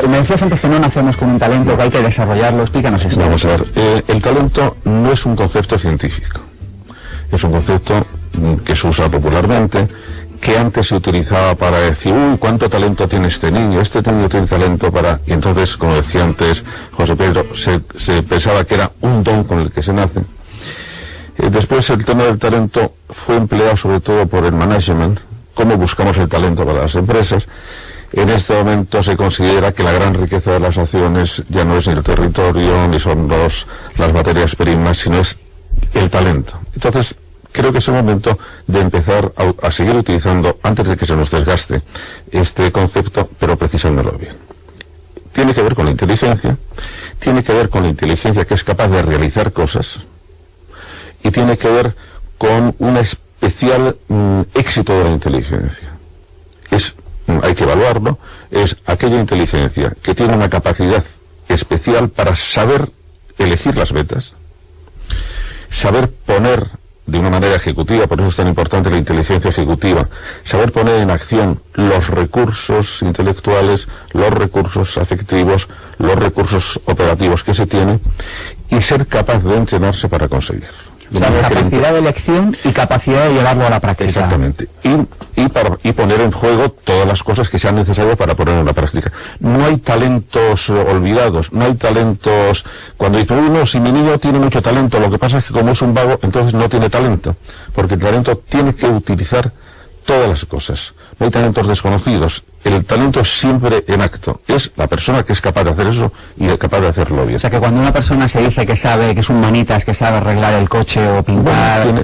Me decías antes que no nacemos con un talento, que hay que desarrollarlo. Explícanos esto. Vamos a ver, el talento no es un concepto científico. Es un concepto que se usa popularmente, que antes se utilizaba para decir, uy, cuánto talento tiene este niño tiene talento para... Y entonces, como decía antes José Pedro, se pensaba que era un don con el que se nace. Después el tema del talento fue empleado sobre todo por el management, cómo buscamos el talento para las empresas. En este momento se considera que la gran riqueza de las naciones ya no es ni el territorio, ni son las materias primas, sino es el talento. Entonces, creo que es el momento de empezar a seguir utilizando, antes de que se nos desgaste, este concepto, pero precisándolo bien. Tiene que ver con la inteligencia que es capaz de realizar cosas, y tiene que ver con un especial éxito de la inteligencia. Hay que evaluarlo, es aquella inteligencia que tiene una capacidad especial para saber elegir las metas, saber poner de una manera ejecutiva, por eso es tan importante la inteligencia ejecutiva, saber poner en acción los recursos intelectuales, los recursos afectivos, los recursos operativos que se tienen, y ser capaz de entrenarse para conseguirlo. O sea, capacidad de elección y capacidad de llevarlo a la práctica. Exactamente. Y poner en juego todas las cosas que sean necesarias para ponerlo en la práctica. No hay talentos olvidados, no hay talentos... Cuando dicen, uy, no, si mi niño tiene mucho talento, lo que pasa es que como es un vago, entonces no tiene talento. Porque el talento tiene que utilizar todas las cosas. No hay talentos desconocidos. El talento es siempre en acto. Es la persona que es capaz de hacer eso y es capaz de hacerlo bien. O sea, que cuando una persona se dice que sabe, que es un manitas, que sabe arreglar el coche o pintar, bueno,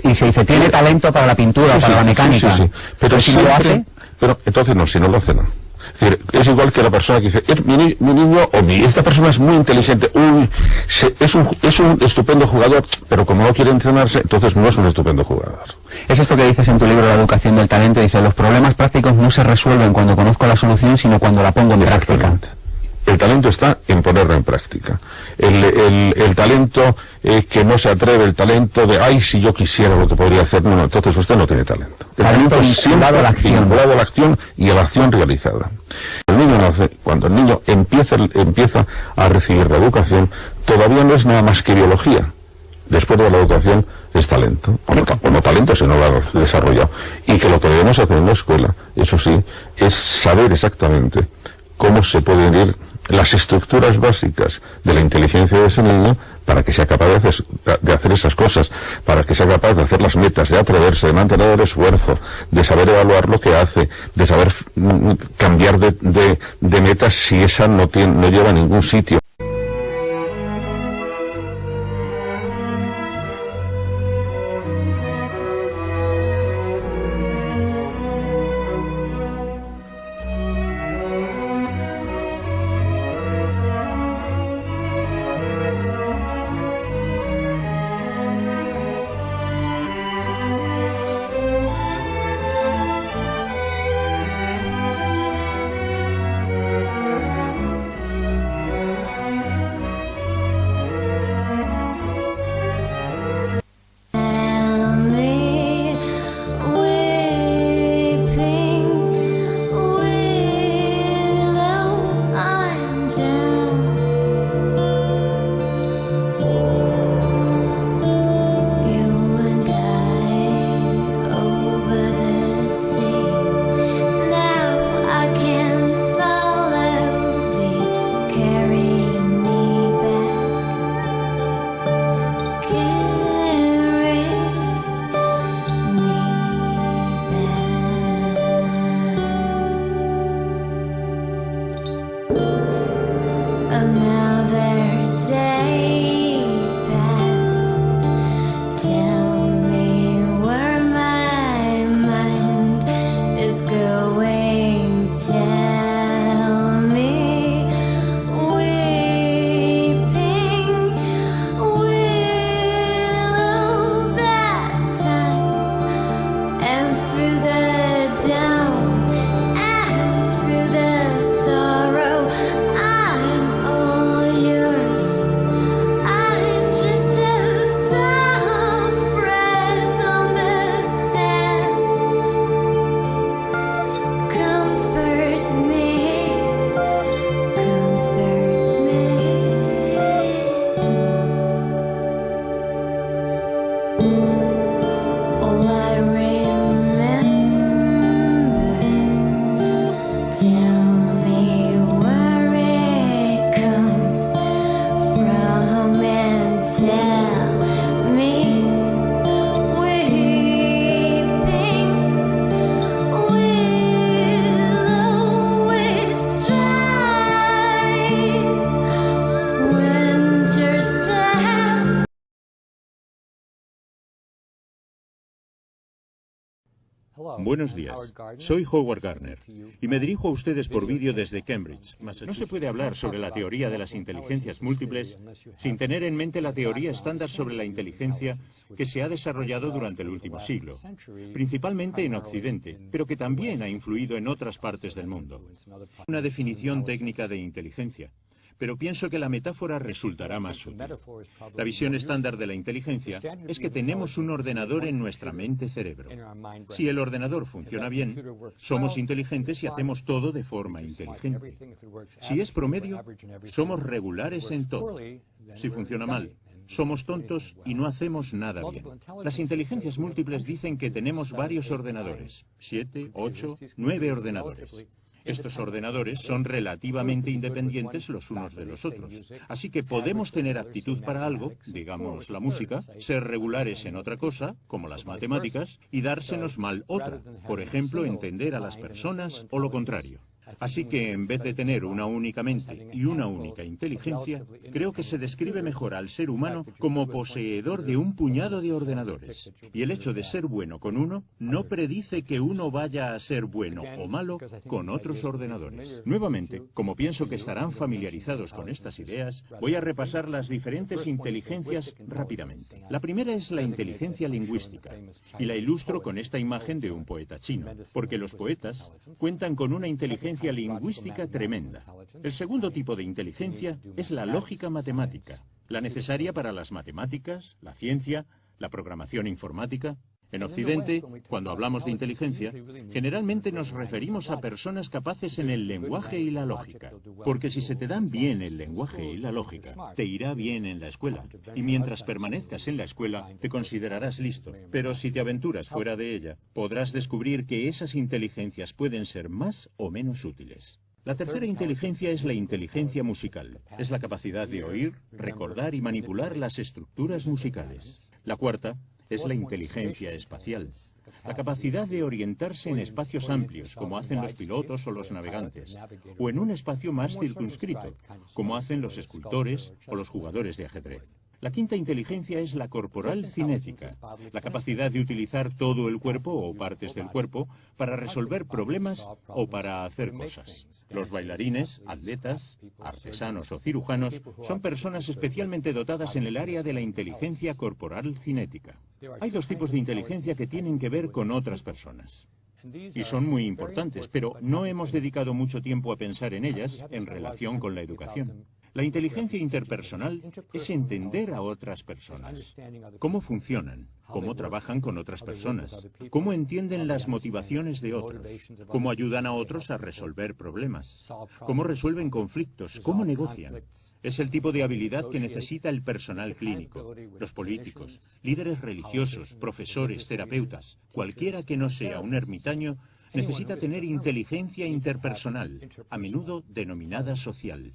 y se dice, tiene talento para la pintura, para la mecánica. Sí. Pero si no lo hace... Pero entonces no, si no lo hace, no. Es decir, es igual que la persona que dice, mi niño o esta persona es muy inteligente, es un estupendo jugador, pero como no quiere entrenarse, entonces no es un estupendo jugador. Es esto que dices en tu libro La educación del talento, dice, los problemas prácticos no se resuelven cuando conozco la solución, sino cuando la pongo en práctica. El talento está en ponerlo en práctica. El talento que no se atreve, el talento de, ay, si yo quisiera lo que podría hacer, no, entonces usted no tiene talento. El talento es vinculado a la acción y a la acción realizada. El niño nace, cuando el niño empieza a recibir la educación, todavía no es nada más que biología. Después de la educación es talento, o no talento si no lo ha desarrollado. Y que lo que debemos hacer en la escuela, eso sí, es saber exactamente cómo se pueden ir las estructuras básicas de la inteligencia de ese niño para que sea capaz de hacer esas cosas, para que sea capaz de hacer las metas, de atreverse, de mantener el esfuerzo, de saber evaluar lo que hace, de saber cambiar de metas si esa no lleva a ningún sitio. Buenos días, soy Howard Gardner y me dirijo a ustedes por vídeo desde Cambridge, Massachusetts. No se puede hablar sobre la teoría de las inteligencias múltiples sin tener en mente la teoría estándar sobre la inteligencia que se ha desarrollado durante el último siglo, principalmente en Occidente, pero que también ha influido en otras partes del mundo. Una definición técnica de inteligencia. Pero pienso que la metáfora resultará más útil. La visión estándar de la inteligencia es que tenemos un ordenador en nuestra mente-cerebro. Si el ordenador funciona bien, somos inteligentes y hacemos todo de forma inteligente. Si es promedio, somos regulares en todo. Si funciona mal, somos tontos y no hacemos nada bien. Las inteligencias múltiples dicen que tenemos varios ordenadores, 7, 8, 9 ordenadores. Estos ordenadores son relativamente independientes los unos de los otros. Así que podemos tener aptitud para algo, digamos la música, ser regulares en otra cosa, como las matemáticas, y dársenos mal otra, por ejemplo, entender a las personas o lo contrario. Así que en vez de tener una única mente y una única inteligencia, creo que se describe mejor al ser humano como poseedor de un puñado de ordenadores. Y el hecho de ser bueno con uno no predice que uno vaya a ser bueno o malo con otros ordenadores. Nuevamente, como pienso que estarán familiarizados con estas ideas, voy a repasar las diferentes inteligencias rápidamente. La primera es la inteligencia lingüística, y la ilustro con esta imagen de un poeta chino, porque los poetas cuentan con una inteligencia lingüística tremenda. El segundo tipo de inteligencia es la lógica matemática, la necesaria para las matemáticas, la ciencia, la programación informática. En Occidente, cuando hablamos de inteligencia, generalmente nos referimos a personas capaces en el lenguaje y la lógica, porque si se te dan bien el lenguaje y la lógica, te irá bien en la escuela, y mientras permanezcas en la escuela, te considerarás listo. Pero si te aventuras fuera de ella, podrás descubrir que esas inteligencias pueden ser más o menos útiles. La tercera inteligencia es la inteligencia musical. Es la capacidad de oír, recordar y manipular las estructuras musicales. La cuarta es la inteligencia espacial, la capacidad de orientarse en espacios amplios, como hacen los pilotos o los navegantes, o en un espacio más circunscrito, como hacen los escultores o los jugadores de ajedrez. La quinta inteligencia es la corporal cinética, la capacidad de utilizar todo el cuerpo o partes del cuerpo para resolver problemas o para hacer cosas. Los bailarines, atletas, artesanos o cirujanos son personas especialmente dotadas en el área de la inteligencia corporal cinética. Hay dos tipos de inteligencia que tienen que ver con otras personas. Y son muy importantes, pero no hemos dedicado mucho tiempo a pensar en ellas en relación con la educación. La inteligencia interpersonal es entender a otras personas, cómo funcionan, cómo trabajan con otras personas, cómo entienden las motivaciones de otros, cómo ayudan a otros a resolver problemas, cómo resuelven conflictos, cómo negocian. Es el tipo de habilidad que necesita el personal clínico, los políticos, líderes religiosos, profesores, terapeutas. Cualquiera que no sea un ermitaño necesita tener inteligencia interpersonal, a menudo denominada social.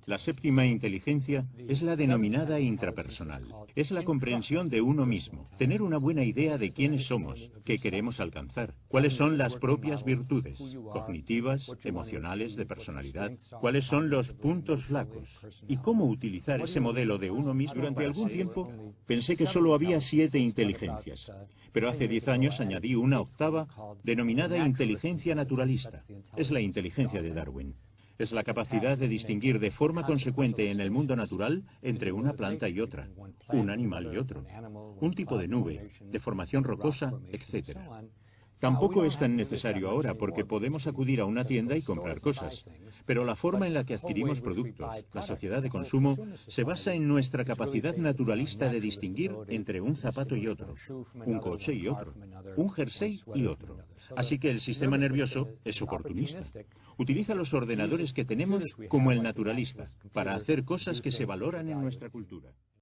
La séptima inteligencia es la denominada intrapersonal. Es la comprensión de uno mismo, tener una buena idea de quiénes somos, qué queremos alcanzar, cuáles son las propias virtudes, cognitivas, emocionales, de personalidad, cuáles son los puntos flacos, y cómo utilizar ese modelo de uno mismo. Durante algún tiempo pensé que solo había 7 inteligencias, pero hace 10 años añadí una octava denominada inteligencia naturalista. Es la inteligencia de Darwin. Es la capacidad de distinguir de forma consecuente en el mundo natural entre una planta y otra, un animal y otro, un tipo de nube, de formación rocosa, etc. Tampoco es tan necesario ahora porque podemos acudir a una tienda y comprar cosas, pero la forma en la que adquirimos productos, la sociedad de consumo, se basa en nuestra capacidad naturalista de distinguir entre un zapato y otro, un coche y otro, un jersey y otro. Así que el sistema nervioso es oportunista. Utiliza los ordenadores que tenemos como el naturalista para hacer cosas que se valoran en nuestra cultura.